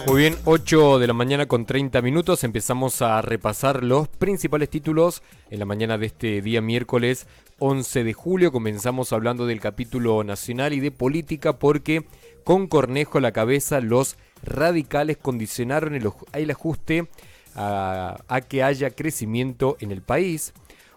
Muy bien, 8 de la mañana con 30 minutos. Empezamos a repasar los principales títulos en la mañana de este día miércoles 11 de julio. Comenzamos hablando del capítulo nacional y de política porque con Cornejo a la cabeza los radicales condicionaron el ajuste a que haya crecimiento en el país,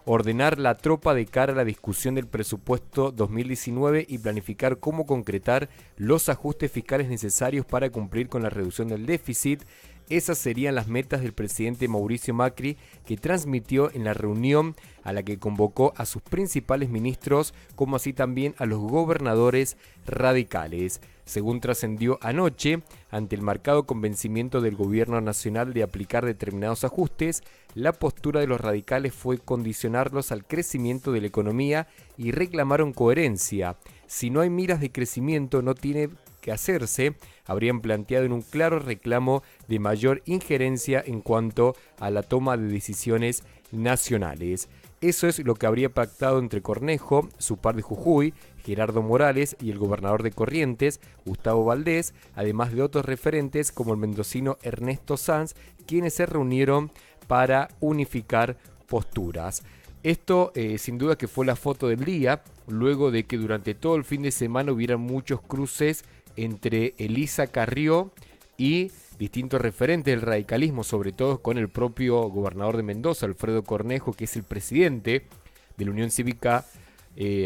ordenar la tropa de cara a la discusión del presupuesto 2019 y planificar cómo concretar los ajustes fiscales necesarios para cumplir con la reducción del déficit. Esas serían las metas del presidente Mauricio Macri, que transmitió en la reunión a la que convocó a sus principales ministros, como así también a los gobernadores radicales. Según trascendió anoche, ante el marcado convencimiento del gobierno nacional de aplicar determinados ajustes, la postura de los radicales fue condicionarlos al crecimiento de la economía y reclamaron coherencia. Si no hay miras de crecimiento, no tiene que hacerse, habrían planteado en un claro reclamo de mayor injerencia en cuanto a la toma de decisiones nacionales. Eso es lo que habría pactado entre Cornejo, su par de Jujuy, Gerardo Morales y el gobernador de Corrientes, Gustavo Valdés, además de otros referentes como el mendocino Ernesto Sanz, quienes se reunieron para unificar posturas. Esto sin duda que fue la foto del día, luego de que durante todo el fin de semana hubieran muchos cruces entre Elisa Carrió y distintos referentes del radicalismo, sobre todo con el propio gobernador de Mendoza, Alfredo Cornejo, que es el presidente de la Unión Cívica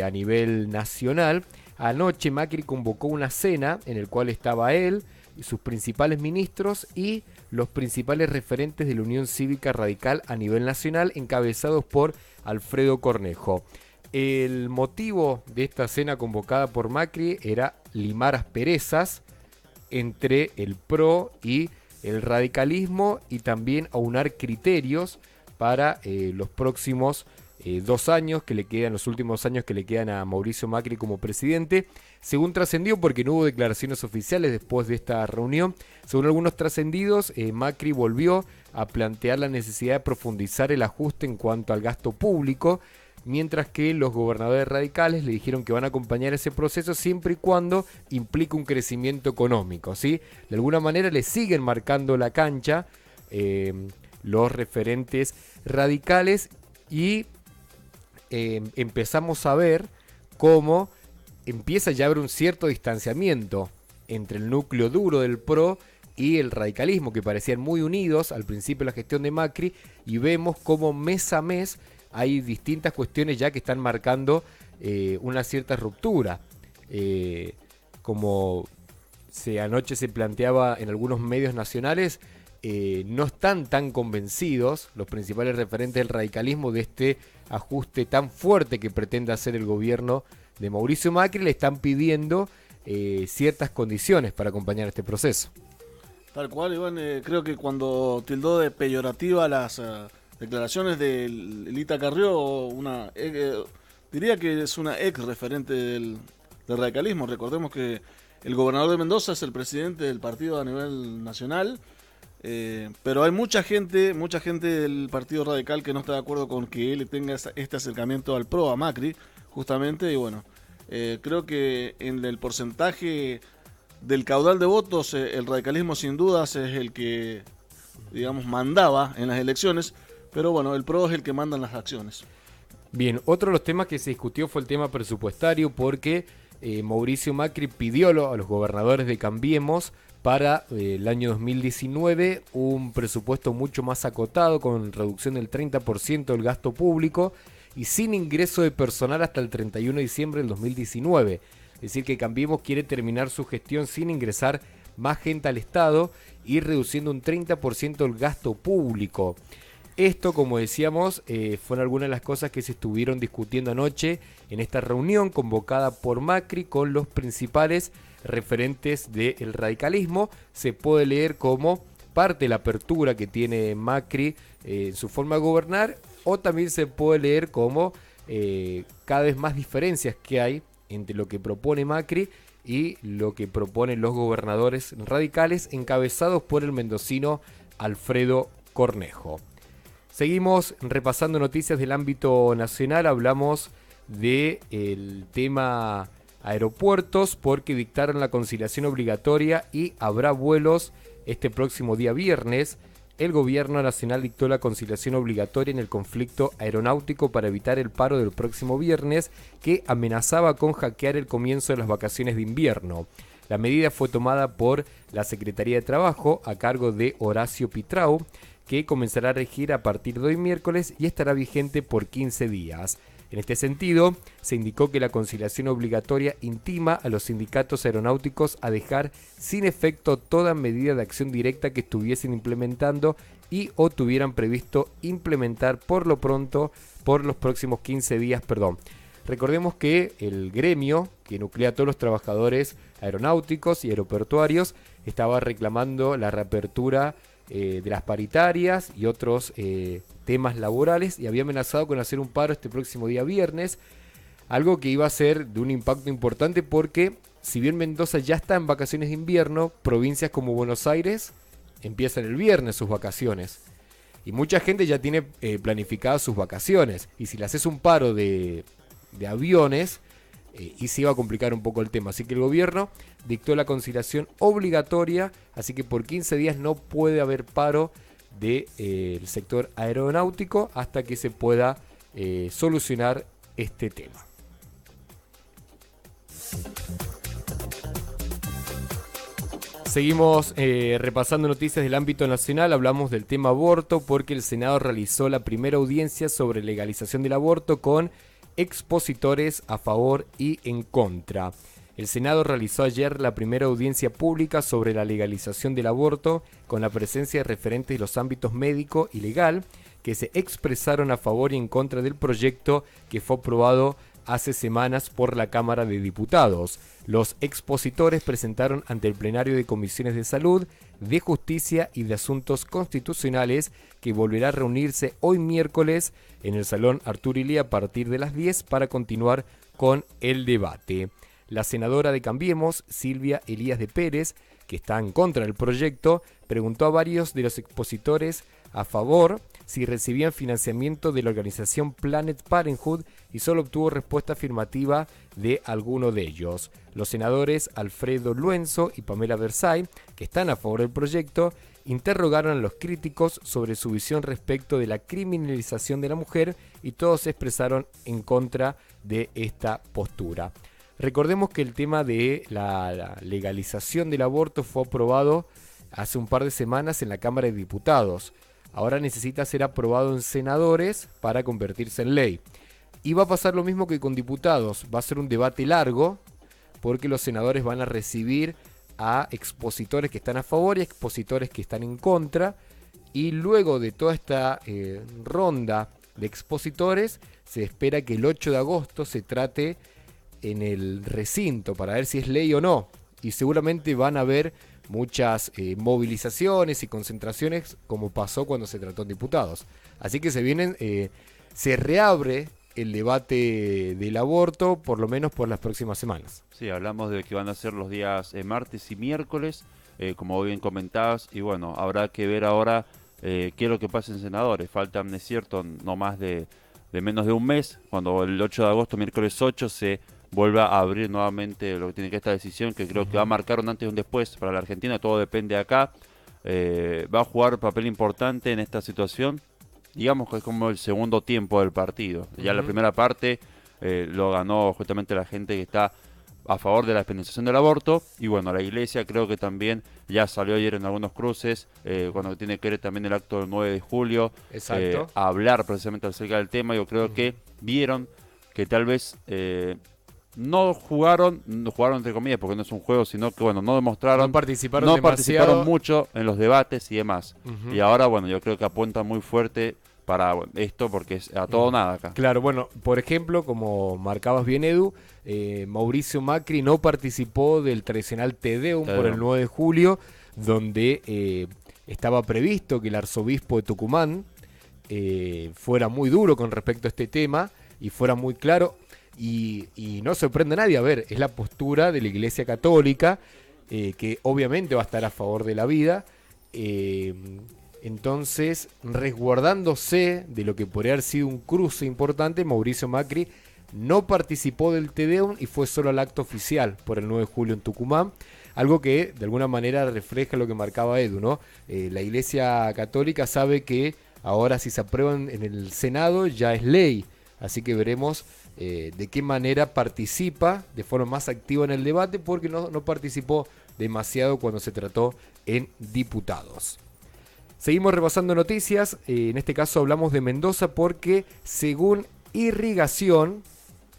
a nivel nacional. Anoche Macri convocó una cena en la cual estaba él, y sus principales ministros y los principales referentes de la Unión Cívica Radical a nivel nacional, encabezados por Alfredo Cornejo. El motivo de esta cena convocada por Macri era limar asperezas entre el PRO y el radicalismo y también aunar criterios para los próximos 2 años que le quedan, los últimos años que le quedan a Mauricio Macri como presidente. Según trascendió, porque no hubo declaraciones oficiales después de esta reunión, según algunos trascendidos, Macri volvió a plantear la necesidad de profundizar el ajuste en cuanto al gasto público, mientras que los gobernadores radicales le dijeron que van a acompañar ese proceso siempre y cuando implique un crecimiento económico, ¿sí? De alguna manera le siguen marcando la cancha los referentes radicales y empezamos a ver cómo empieza ya a haber un cierto distanciamiento entre el núcleo duro del PRO y el radicalismo, que parecían muy unidos al principio de la gestión de Macri, y vemos cómo mes a mes hay distintas cuestiones ya que están marcando una cierta ruptura. Como anoche se planteaba en algunos medios nacionales, no están tan convencidos los principales referentes del radicalismo de este ajuste tan fuerte que pretende hacer el gobierno de Mauricio Macri. Le están pidiendo ciertas condiciones para acompañar este proceso. Tal cual, Iván, creo que cuando tildó de peyorativa las declaraciones de Lita Carrió, diría que es una ex referente del radicalismo. Recordemos que el gobernador de Mendoza es el presidente del partido a nivel nacional, pero hay mucha gente del Partido Radical que no está de acuerdo con que él tenga este acercamiento al PRO, a Macri, justamente, y bueno, creo que en el porcentaje del caudal de votos, el radicalismo sin dudas es el que, digamos, mandaba en las elecciones, pero bueno, el PRO es el que manda en las acciones. Bien, otro de los temas que se discutió fue el tema presupuestario, porque Mauricio Macri pidió a los gobernadores de Cambiemos para el año 2019 un presupuesto mucho más acotado, con reducción del 30% del gasto público y sin ingreso de personal hasta el 31 de diciembre del 2019. Es decir, que Cambiemos quiere terminar su gestión sin ingresar más gente al Estado y reduciendo un 30% el gasto público. Esto, como decíamos, fueron algunas de las cosas que se estuvieron discutiendo anoche en esta reunión convocada por Macri con los principales referentes del radicalismo. Se puede leer como parte de la apertura que tiene Macri en su forma de gobernar, o también se puede leer como cada vez más diferencias que hay entre lo que propone Macri y lo que proponen los gobernadores radicales encabezados por el mendocino Alfredo Cornejo. Seguimos repasando noticias del ámbito nacional. Hablamos del tema aeropuertos porque dictaron la conciliación obligatoria y habrá vuelos este próximo día viernes, el gobierno nacional dictó la conciliación obligatoria en el conflicto aeronáutico para evitar el paro del próximo viernes, que amenazaba con hackear el comienzo de las vacaciones de invierno. La medida fue tomada por la Secretaría de Trabajo a cargo de Horacio Pitrao, que comenzará a regir a partir de hoy miércoles y estará vigente por 15 días. En este sentido, se indicó que la conciliación obligatoria intima a los sindicatos aeronáuticos a dejar sin efecto toda medida de acción directa que estuviesen implementando y o tuvieran previsto implementar por lo pronto por los próximos 15 días. Recordemos que el gremio, que nuclea a todos los trabajadores aeronáuticos y aeroportuarios, estaba reclamando la reapertura de las paritarias y otros temas laborales, y había amenazado con hacer un paro este próximo día viernes, algo que iba a ser de un impacto importante porque si bien Mendoza ya está en vacaciones de invierno, provincias como Buenos Aires empiezan el viernes sus vacaciones y mucha gente ya tiene planificadas sus vacaciones, y si le haces un paro de aviones, y se iba a complicar un poco el tema. Así que el gobierno dictó la conciliación obligatoria, así que por 15 días no puede haber paro del sector aeronáutico hasta que se pueda solucionar este tema. Seguimos repasando noticias del ámbito nacional. Hablamos del tema aborto porque el Senado realizó la primera audiencia sobre legalización del aborto con expositores a favor y en contra. El Senado realizó ayer la primera audiencia pública sobre la legalización del aborto con la presencia de referentes de los ámbitos médico y legal que se expresaron a favor y en contra del proyecto que fue aprobado hace semanas por la Cámara de Diputados. Los expositores presentaron ante el plenario de comisiones de salud, de justicia y de asuntos constitucionales, que volverá a reunirse hoy miércoles en el Salón Arturo Illia a partir de las 10 para continuar con el debate. La senadora de Cambiemos, Silvia Elías de Pérez, que está en contra del proyecto, preguntó a varios de los expositores a favor si recibían financiamiento de la organización Planet Parenthood y solo obtuvo respuesta afirmativa de alguno de ellos. Los senadores Alfredo Luenzo y Pamela Versay, que están a favor del proyecto, interrogaron a los críticos sobre su visión respecto de la criminalización de la mujer y todos se expresaron en contra de esta postura. Recordemos que el tema de la legalización del aborto fue aprobado hace un par de semanas en la Cámara de Diputados. Ahora necesita ser aprobado en senadores para convertirse en ley. Y va a pasar lo mismo que con diputados. Va a ser un debate largo porque los senadores van a recibir a expositores que están a favor y expositores que están en contra. Y luego de toda esta ronda de expositores, se espera que el 8 de agosto se trate en el recinto para ver si es ley o no. Y seguramente van a haber muchas movilizaciones y concentraciones como pasó cuando se trató en diputados. Así que se reabre el debate del aborto, por lo menos por las próximas semanas. Sí, hablamos de que van a ser los días martes y miércoles, como bien comentabas, y bueno, habrá que ver ahora qué es lo que pasa en senadores. Faltan, es cierto, no más de menos de un mes, cuando el 8 de agosto, miércoles 8, se vuelva a abrir nuevamente lo que tiene que esta decisión, que creo que va a marcar un antes y un después para la Argentina. Todo depende de acá. Va a jugar papel importante en esta situación. Digamos que es como el segundo tiempo del partido. Ya la primera parte lo ganó justamente la gente que está a favor de la despenalización del aborto. Y bueno, la iglesia creo que también ya salió ayer en algunos cruces, cuando tiene que ver también el acto del 9 de julio, a hablar precisamente acerca del tema. Yo creo que vieron que tal vez no jugaron entre comillas, porque no es un juego, sino que bueno, no demostraron, no participaron mucho en los debates y demás. Y ahora bueno, yo creo que apunta muy fuerte para esto, porque es a todo nada acá. Claro, bueno, por ejemplo, como marcabas bien, Edu, Mauricio Macri no participó del tradicional Te Deum por el 9 de julio, donde estaba previsto que el arzobispo de Tucumán fuera muy duro con respecto a este tema y fuera muy claro. Y no sorprende a nadie, a ver, es la postura de la Iglesia Católica, que obviamente va a estar a favor de la vida, entonces resguardándose de lo que podría haber sido un cruce importante, Mauricio Macri no participó del Te Deum y fue solo al acto oficial por el 9 de julio en Tucumán. Algo que de alguna manera refleja lo que marcaba Edu, ¿no? La Iglesia Católica sabe que ahora si se aprueba en el Senado ya es ley. Así que veremos de qué manera participa de forma más activa en el debate, porque no participó demasiado cuando se trató en diputados. Seguimos repasando noticias. En este caso hablamos de Mendoza porque según Irrigación,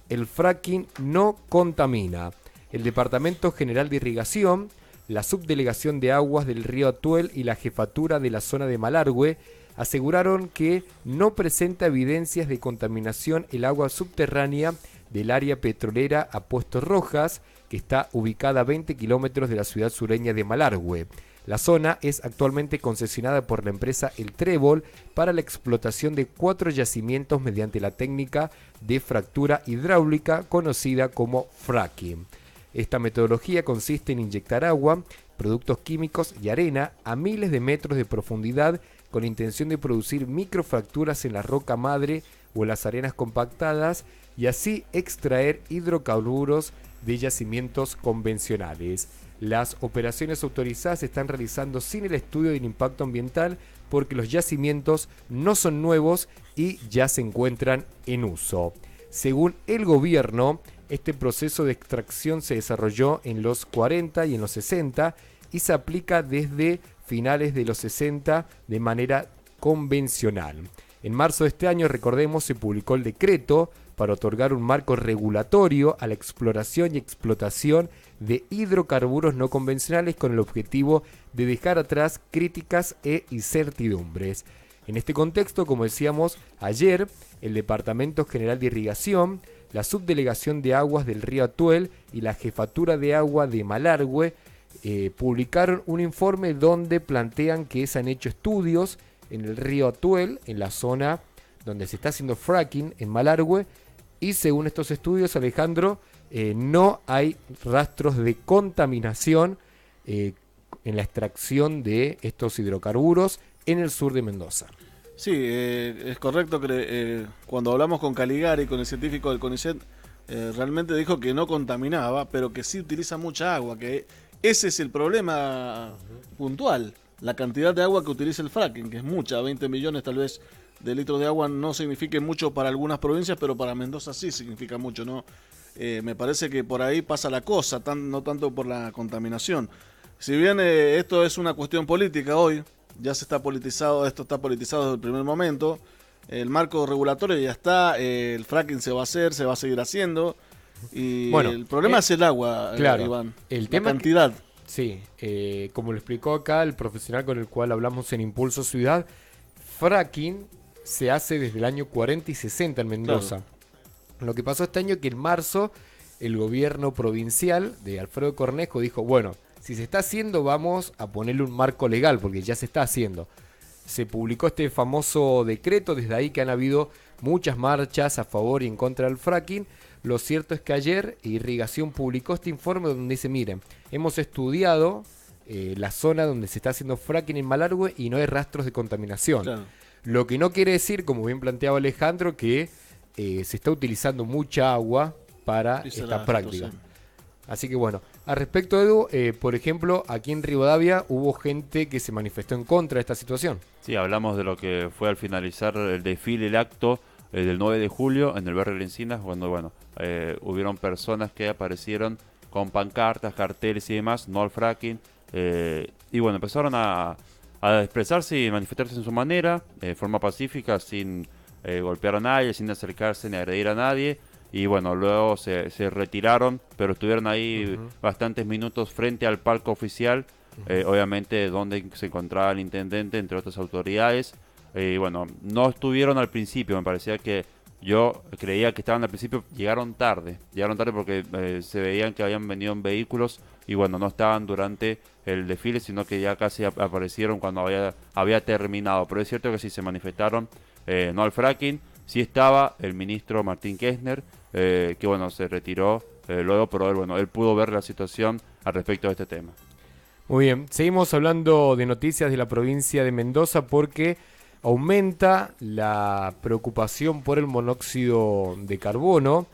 el fracking no contamina. El Departamento General de Irrigación, la Subdelegación de Aguas del Río Atuel y la Jefatura de la zona de Malargüe aseguraron que no presenta evidencias de contaminación el agua subterránea del área petrolera a Puestos Rojas, que está ubicada a 20 kilómetros de la ciudad sureña de Malargüe. La zona es actualmente concesionada por la empresa El Trébol para la explotación de 4 yacimientos mediante la técnica de fractura hidráulica conocida como fracking. Esta metodología consiste en inyectar agua, productos químicos y arena a miles de metros de profundidad con intención de producir microfracturas en la roca madre o en las arenas compactadas y así extraer hidrocarburos de yacimientos convencionales. Las operaciones autorizadas se están realizando sin el estudio del impacto ambiental porque los yacimientos no son nuevos y ya se encuentran en uso. Según el gobierno, este proceso de extracción se desarrolló en los 40 y en los 60 y se aplica desde finales de los 60 de manera convencional. En marzo de este año, recordemos, se publicó el decreto para otorgar un marco regulatorio a la exploración y explotación de hidrocarburos no convencionales con el objetivo de dejar atrás críticas e incertidumbres. En este contexto, como decíamos ayer, el Departamento General de Irrigación, la Subdelegación de Aguas del Río Atuel y la Jefatura de Agua de Malargüe publicaron un informe donde plantean que se han hecho estudios en el río Atuel, en la zona donde se está haciendo fracking en Malargüe, y según estos estudios, Alejandro, no hay rastros de contaminación en la extracción de estos hidrocarburos en el sur de Mendoza. Sí, es correcto que cuando hablamos con Caligari, con el científico del CONICET, realmente dijo que no contaminaba, pero que sí utiliza mucha agua, que ese es el problema puntual, la cantidad de agua que utiliza el fracking, que es mucha, 20 millones tal vez de litros de agua no signifique mucho para algunas provincias, pero para Mendoza sí significa mucho, ¿no? Me parece que por ahí pasa la cosa, no tanto por la contaminación. Si bien esto es una cuestión política hoy, ya se está politizado, esto está politizado desde el primer momento, el marco regulatorio ya está, el fracking se va a hacer, se va a seguir haciendo, y bueno, el problema es el agua, claro, Iván, el la tema cantidad. Sí, como lo explicó acá el profesional con el cual hablamos en Impulso Ciudad, fracking se hace desde el año 40 y 60 en Mendoza. Claro. Lo que pasó este año es que en marzo el gobierno provincial de Alfredo Cornejo dijo, bueno, si se está haciendo vamos a ponerle un marco legal porque ya se está haciendo. Se publicó este famoso decreto, desde ahí que han habido muchas marchas a favor y en contra del fracking. Lo cierto es que ayer Irrigación publicó este informe donde dice, miren, hemos estudiado la zona donde se está haciendo fracking en Malargüe y no hay rastros de contaminación. Claro. Lo que no quiere decir, como bien planteaba Alejandro, que se está utilizando mucha agua para esta práctica. Así que bueno, al respecto, Edu, por ejemplo, aquí en Rivadavia hubo gente que se manifestó en contra de esta situación. Sí, hablamos de lo que fue al finalizar el desfile, el acto del 9 de julio en el barrio de Encinas, cuando hubieron personas que aparecieron con pancartas, carteles y demás, no al fracking, y bueno, empezaron a expresarse y manifestarse en su manera, de forma pacífica, sin golpear a nadie, sin acercarse ni agredir a nadie. Y bueno, luego se retiraron, pero estuvieron ahí bastantes minutos frente al palco oficial, obviamente donde se encontraba el intendente, entre otras autoridades. Y bueno, no estuvieron al principio, me parecía que yo creía que estaban al principio, llegaron tarde porque se veían que habían venido en vehículos y bueno, no estaban durante el desfile, sino que ya casi aparecieron cuando había terminado. Pero es cierto que sí se manifestaron, no al fracking. Sí estaba el ministro Martín Kirchner, que bueno, se retiró luego, pero él pudo ver la situación al respecto de este tema. Muy bien, seguimos hablando de noticias de la provincia de Mendoza porque, Aumenta la preocupación por el monóxido de carbono.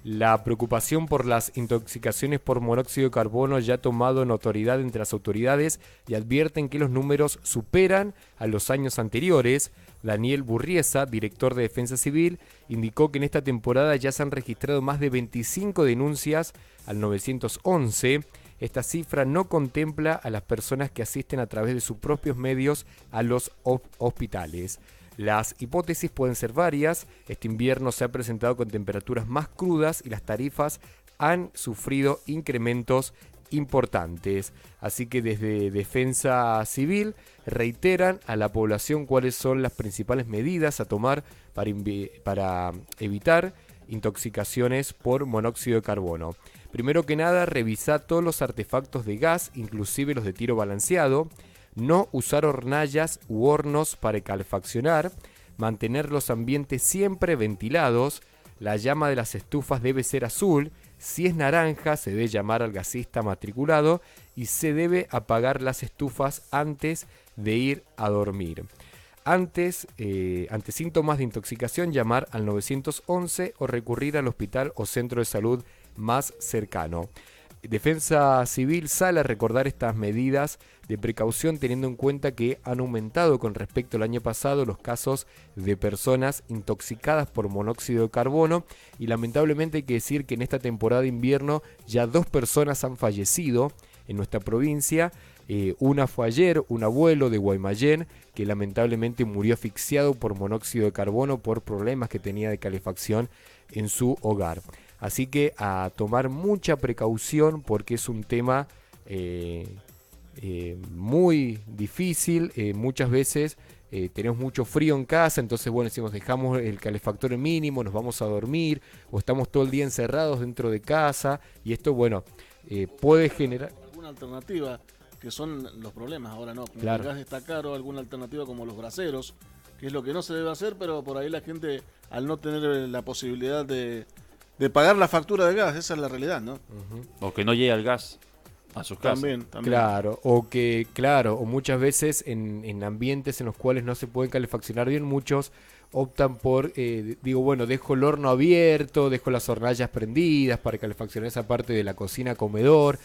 La preocupación por las intoxicaciones por monóxido de carbono ya ha tomado notoriedad entre las autoridades y advierten que los números superan a los años anteriores. Daniel Burriesa, director de Defensa Civil, indicó que en esta temporada ya se han registrado más de 25 denuncias al 911. Esta cifra no contempla a las personas que asisten a través de sus propios medios a los hospitales. Las hipótesis pueden ser varias. Este invierno se ha presentado con temperaturas más crudas y las tarifas han sufrido incrementos importantes. Así que desde Defensa Civil reiteran a la población cuáles son las principales medidas a tomar para evitar intoxicaciones por monóxido de carbono. Primero que nada, revisar todos los artefactos de gas, inclusive los de tiro balanceado. No usar hornallas u hornos para calefaccionar. Mantener los ambientes siempre ventilados. La llama de las estufas debe ser azul. Si es naranja, se debe llamar al gasista matriculado y se debe apagar las estufas antes de ir a dormir. Ante síntomas de intoxicación, llamar al 911 o recurrir al hospital o centro de salud más cercano. Defensa Civil sale a recordar estas medidas de precaución teniendo en cuenta que han aumentado con respecto al año pasado los casos de personas intoxicadas por monóxido de carbono y lamentablemente hay que decir que en esta temporada de invierno ya 2 personas han fallecido en nuestra provincia. Una fue ayer, un abuelo de Guaymallén que lamentablemente murió asfixiado por monóxido de carbono por problemas que tenía de calefacción en su hogar. Así que a tomar mucha precaución porque es un tema muy difícil. Muchas veces tenemos mucho frío en casa, entonces bueno, decimos dejamos el calefactor en mínimo, nos vamos a dormir o estamos todo el día encerrados dentro de casa y esto bueno puede generar... ¿Alguna alternativa? Que son los problemas ahora, ¿no? Como Claro. el gas está caro, alguna alternativa como los braseros, que es lo que no se debe hacer, pero por ahí la gente, al no tener la posibilidad de pagar la factura de gas, esa es la realidad, ¿no? O que no llegue el gas a sus casas. También. Claro, o muchas veces en ambientes en los cuales no se pueden calefaccionar bien, muchos optan por, dejo el horno abierto, dejo las hornallas prendidas para calefaccionar esa parte de la cocina, comedor,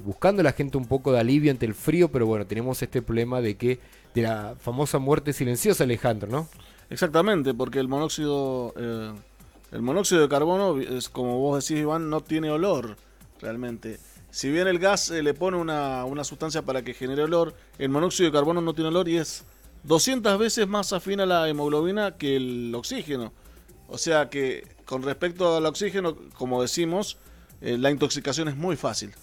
buscando la gente un poco de alivio ante el frío, pero bueno, tenemos este problema de la famosa muerte silenciosa, Alejandro, ¿no? Exactamente, porque el monóxido de carbono, es como vos decís, Iván, no tiene olor realmente. Si bien el gas le pone una sustancia para que genere olor, el monóxido de carbono no tiene olor y es 200 veces más afín a la hemoglobina que el oxígeno. O sea que con respecto al oxígeno, como decimos, la intoxicación es muy fácil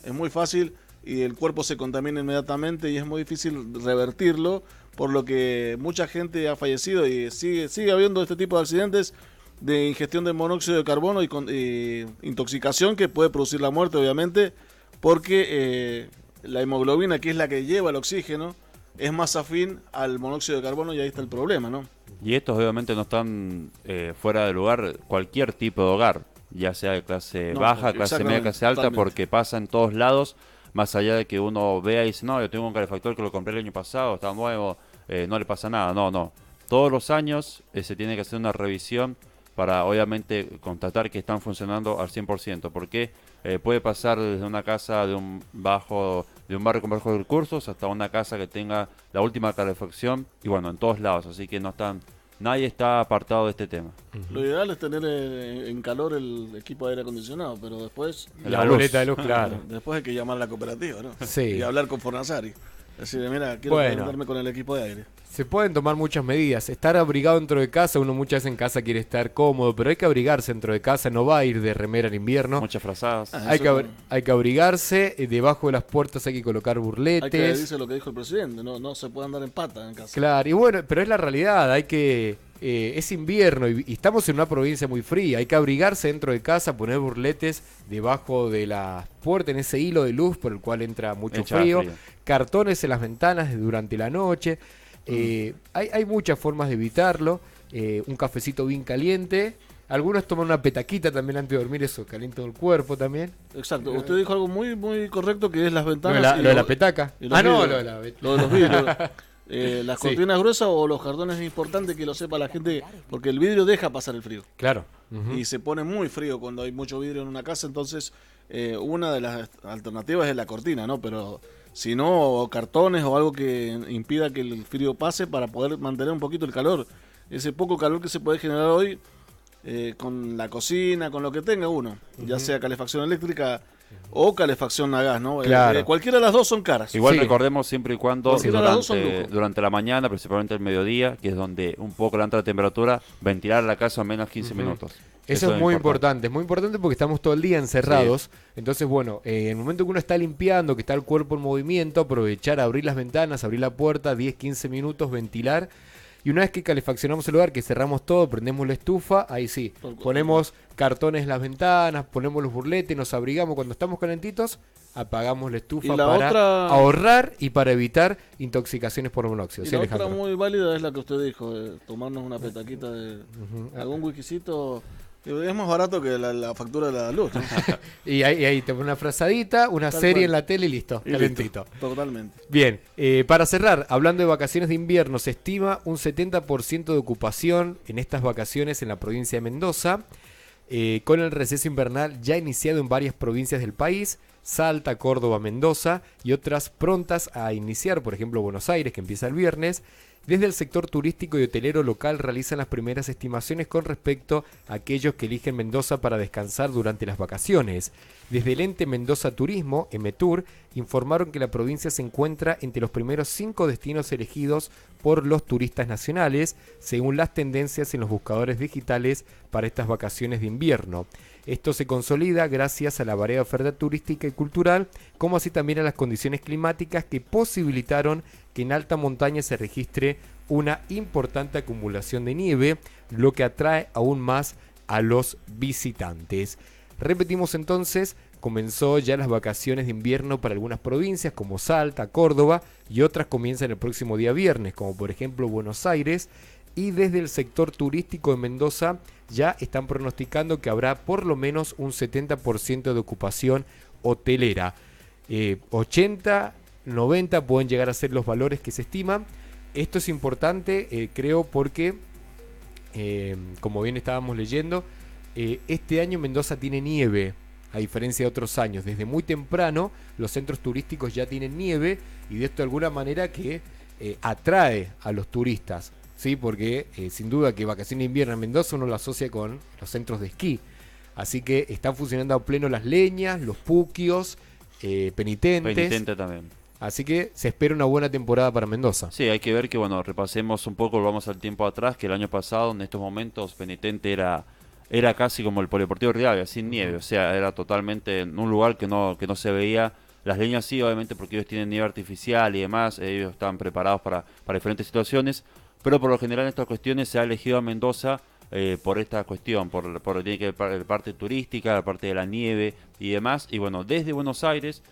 y el cuerpo se contamina inmediatamente y es muy difícil revertirlo, por lo que mucha gente ha fallecido y sigue habiendo este tipo de accidentes de ingestión de monóxido de carbono y intoxicación que puede producir la muerte, obviamente, porque la hemoglobina, que es la que lleva el oxígeno, es más afín al monóxido de carbono y ahí está el problema, ¿no? Y estos obviamente no están fuera de lugar cualquier tipo de hogar, ya sea de clase baja, clase media, clase alta, totalmente. porque pasa en todos lados, más allá de que uno vea y dice, no, yo tengo un calefactor que lo compré el año pasado, está nuevo, no le pasa nada. No. Todos los años se tiene que hacer una revisión para obviamente constatar que están funcionando al 100%, porque puede pasar desde una casa de un barrio con bajos recursos hasta una casa que tenga la última calefacción y bueno, en todos lados, así que nadie está apartado de este tema. Lo ideal es tener en calor el equipo de aire acondicionado, pero después La boleta de luz, claro. después hay que llamar a la cooperativa, ¿no? Sí. Y hablar con Fornasari. Decirle, mira, quiero calentarme con el equipo de aire. Se pueden tomar muchas medidas. Estar abrigado dentro de casa, uno muchas veces en casa quiere estar cómodo, pero hay que abrigarse dentro de casa, no va a ir de remera en invierno. Muchas frazadas. Ah, Hay que abrigarse, debajo de las puertas hay que colocar burletes. Hay que dice lo que dijo el presidente, no se puede andar en pata en casa. Claro, y bueno, pero es la realidad, es invierno y estamos en una provincia muy fría, hay que abrigarse dentro de casa, poner burletes debajo de las puertas en ese hilo de luz por el cual entra mucho frío, cartones en las ventanas durante la noche, hay muchas formas de evitarlo, un cafecito bien caliente, algunos toman una petaquita también antes de dormir, eso calienta el cuerpo también. Exacto, usted dijo algo muy muy correcto que es las ventanas. Lo de la petaca. Lo de los vidrios. las Sí. cortinas gruesas o los cartones es importante que lo sepa la gente, porque el vidrio deja pasar el frío. Claro. Ujú. Y se pone muy frío cuando hay mucho vidrio en una casa, entonces una de las alternativas es la cortina, ¿no? Pero si no, cartones o algo que impida que el frío pase para poder mantener un poquito el calor. Ese poco calor que se puede generar hoy con la cocina, con lo que tenga uno, ya sea calefacción eléctrica o calefacción a gas, ¿no? Claro. Cualquiera de las dos son caras. Igual Sí. recordemos siempre y cuando Cualquiera de las dos son lujo. durante la mañana, principalmente el mediodía, que es donde un poco le entra la temperatura, ventilar la casa a menos 15 minutos. Eso es muy importante, es muy importante porque estamos todo el día encerrados. Entonces, bueno, en el momento que uno está limpiando, que está el cuerpo en movimiento, aprovechar, abrir las ventanas, abrir la puerta, 10, 15 minutos, ventilar. Y una vez que calefaccionamos el lugar, que cerramos todo, prendemos la estufa, ahí sí, ponemos cartones en las ventanas, ponemos los burletes, nos abrigamos. Cuando estamos calentitos, apagamos la estufa Y la para otra- ahorrar y para evitar intoxicaciones por monóxido. Y ¿Sí, la otra Alejandro? muy válida es la que usted dijo, tomarnos una petaquita de algún whiskycito. Es más barato que la factura de la luz, ¿no? Y ahí te pone una frazadita, una Tal serie cual. en la tele y listo, Y calentito. listo, totalmente. Bien, para cerrar, hablando de vacaciones de invierno, se estima un 70% de ocupación en estas vacaciones en la provincia de Mendoza, con el receso invernal ya iniciado en varias provincias del país, Salta, Córdoba, Mendoza y otras prontas a iniciar, por ejemplo Buenos Aires, que empieza el viernes. Desde el sector turístico y hotelero local realizan las primeras estimaciones con respecto a aquellos que eligen Mendoza para descansar durante las vacaciones. Desde el ente Mendoza Turismo, Emetur, informaron que la provincia se encuentra entre los primeros 5 destinos elegidos por los turistas nacionales, según las tendencias en los buscadores digitales para estas vacaciones de invierno. Esto se consolida gracias a la variada oferta turística y cultural, como así también a las condiciones climáticas que posibilitaron que en alta montaña se registre una importante acumulación de nieve, lo que atrae aún más a los visitantes. Repetimos entonces, comenzó ya las vacaciones de invierno para algunas provincias como Salta, Córdoba, y otras comienzan el próximo día viernes, como por ejemplo Buenos Aires. Y desde el sector turístico de Mendoza ya están pronosticando que habrá por lo menos un 70% de ocupación hotelera. 80, 90 pueden llegar a ser los valores que se estiman. Esto es importante, creo, porque, como bien estábamos leyendo, este año Mendoza tiene nieve, a diferencia de otros años. Desde muy temprano los centros turísticos ya tienen nieve y de esto de alguna manera que atrae a los turistas. Sí, porque sin duda que vacaciones de invierno en Mendoza uno lo asocia con los centros de esquí. Así que están funcionando a pleno las leñas, los puquios, penitentes. Penitente también. Así que se espera una buena temporada para Mendoza. Sí, hay que ver que, bueno, repasemos un poco, volvamos al tiempo atrás, que el año pasado, en estos momentos, Penitente era casi como el Polideportivo Rivadavia, sin nieve. O sea, era totalmente en un lugar que no se veía. Las leñas sí, obviamente, porque ellos tienen nieve artificial y demás, ellos están preparados para diferentes situaciones. Pero por lo general en estas cuestiones se ha elegido a Mendoza por esta cuestión, por tiene que ver la parte turística, la parte de la nieve y demás. Y bueno, desde Buenos Aires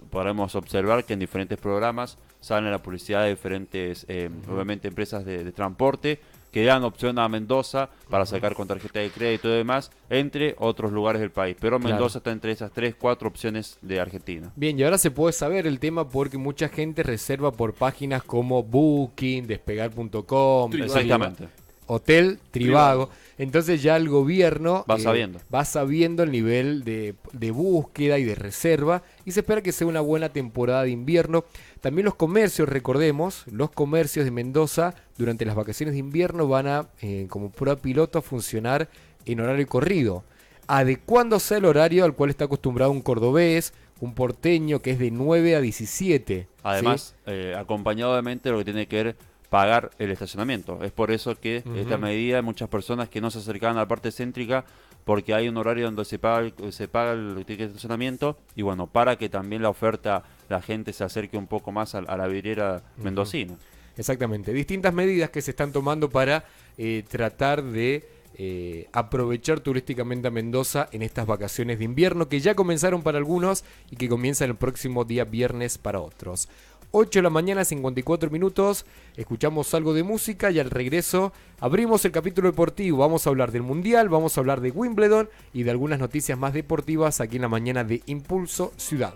podremos observar que en diferentes programas sale la publicidad de diferentes, obviamente, empresas de transporte que dan opción a Mendoza para sacar con tarjeta de crédito y demás, entre otros lugares del país. Pero Mendoza está entre esas 3, 4 opciones de Argentina. Bien, y ahora se puede saber el tema porque mucha gente reserva por páginas como Booking, Despegar.com, Exactamente. Hotel Trivago. Entonces ya el gobierno Va sabiendo. va sabiendo el nivel de búsqueda y de reserva y se espera que sea una buena temporada de invierno. También los comercios, recordemos, los comercios de Mendoza durante las vacaciones de invierno van a, como prueba piloto, a funcionar en horario corrido, adecuándose al horario al cual está acostumbrado un cordobés, un porteño, que es de 9 a 17. Además, ¿sí? acompañado obviamente de lo que tiene que ver pagar el estacionamiento. Es por eso que esta medida, muchas personas que no se acercaban a la parte céntrica, porque hay un horario donde se paga el ticket de estacionamiento, y bueno, para que también la oferta, la gente se acerque un poco más a la vidriera mendocina. Exactamente, distintas medidas que se están tomando para tratar de aprovechar turísticamente a Mendoza en estas vacaciones de invierno que ya comenzaron para algunos y que comienzan el próximo día viernes para otros. 8 de la mañana, 54 minutos, escuchamos algo de música y al regreso abrimos el capítulo deportivo. Vamos a hablar del Mundial, vamos a hablar de Wimbledon y de algunas noticias más deportivas aquí en la mañana de Impulso Ciudad.